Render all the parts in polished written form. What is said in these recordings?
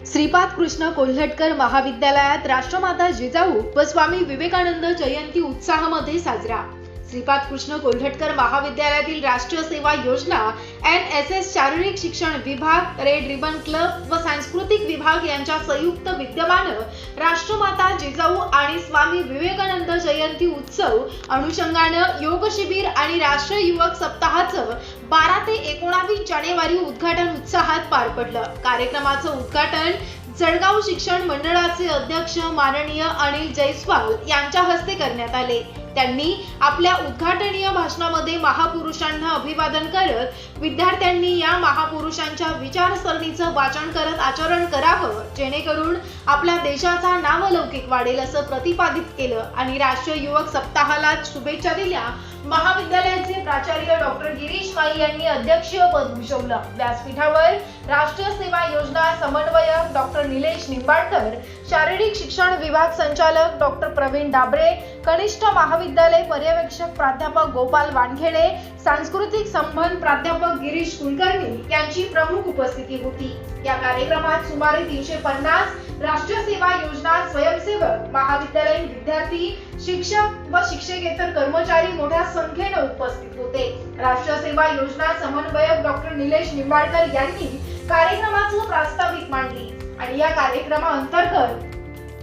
श्रीपाद कृष्ण कोल्हटकर महाविद्यालयात राष्ट्रमाता जिजाऊ व स्वामी विवेकानंद जयंती उत्साहामध्ये साजरा। श्रीपाद कृष्ण कोल्हटकर महाविद्यालयातील राष्ट्रीय सेवा योजना, NSS शारीरिक शिक्षण विभाग, रेड रिबन क्लब व सांस्कृतिक विभाग यांच्या संयुक्त विद्यमानं राष्ट्रमाता जिजाऊ आणि स्वामी विवेकानंद जयंती उत्सव अनुषंगानं योग शिबिर आणि राष्ट्रीय युवक सप्ताहाचं 12 ते 19 जानेवारी उद्घाटन उत्साहात पार पडलं। कार्यक्रमाचं उद्घाटन जळगाव शिक्षण मंडळाचे अध्यक्ष माननीय अनिल जयस्वाल यांच्या हस्ते करण्यात आले। त्यांनी आपल्या उद्घाटनीय भाषणामध्ये महापुरुषांना अभिवादन करत विद्यार्थ्यांनी या महापुरुषांच्या विचारसरणीचं वाचन करत आचरण करावं, जेणेकरून आपल्या देशाचा नावलौकिक वाढेल असं प्रतिपादित केलं आणि राष्ट्रीय युवक सप्ताहाला शुभेच्छा दिल्या। महाविद्यालयाचे प्राचार्य डॉक्टर गिरीश माई यांनी अध्यक्षीय पद भूषवलं। व्यासपीठावर राष्ट्रीय सेवा योजना समन्वयक डॉक्टर निलेश निंबाळकर, शारीरिक शिक्षण विभाग संचालक डॉक्टर प्रवीण डाबरे, कनिष्ठ महाविद्यालय पर्यवेक्षक प्राध्यापक गोपाल वानखेडे, सांस्कृतिक संबंध प्राध्यापक गिरीश कुलकर्णी यांची प्रमुख उपस्थिती होती। या कार्यक्रमात सुमारे 350 राष्ट्रीय सेवा योजना स्वयंसेवक, महाविद्यालयीन विद्यार्थी, शिक्षक व शिक्षकेतर कर्मचारी मोठ्या संख्येने उपस्थित होते। राष्ट्रीय सेवा योजना समन्वयक डॉक्टर निलेश निंबाळकर यांनी कार्यक्रमाचं प्रास्ताविक मांडली आणि या कार्यक्रमाअंतर्गत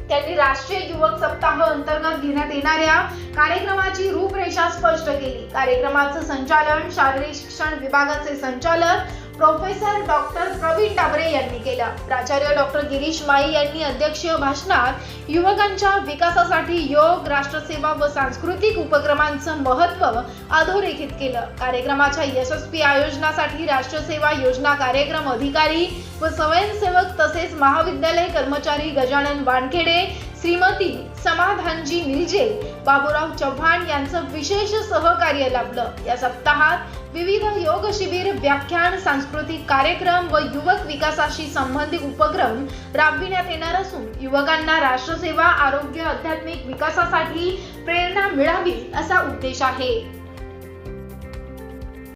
त्यांनी राष्ट्रीय युवक सप्ताह अंतर्गत घेण्यात येणाऱ्या कार्यक्रमाची रूपरेषा स्पष्ट केली। कार्यक्रमाचं संचालन शारीरिक शिक्षण विभागाचे संचालक प्रोफेसर डॉक्टर प्रवीण डाबरे यांनी केलं। प्राचार्य डॉक्टर गिरीश माई यांनी अध्यक्षीय भाषणात युवकांच्या विकासासाठी योग, राष्ट्रसेवा व सांस्कृतिक उपक्रमांचं महत्त्व अधोरेखित केलं। कार्यक्रमाच्या यशस्वी आयोजनासाठी राष्ट्रीय सेवा योजना कार्यक्रम अधिकारी व स्वयंसेवक तसेच महाविद्यालय कर्मचारी गजानन वानखेडे, श्रीमती समाधानजी मिलजे, बाबूराव चव्हाण यांचं विशेष सहकार्य लाभलं। या सप्ताहात विविध योग शिबिर, व्याख्यान, सांस्कृतिक कार्यक्रम व युवक विकासाशी संबंधित उपक्रम राबविण्यात येणार असून युवकांना राष्ट्रसेवा, आरोग्य, आध्यात्मिक विकासासाठी प्रेरणा मिळावी असा उद्देश आहे।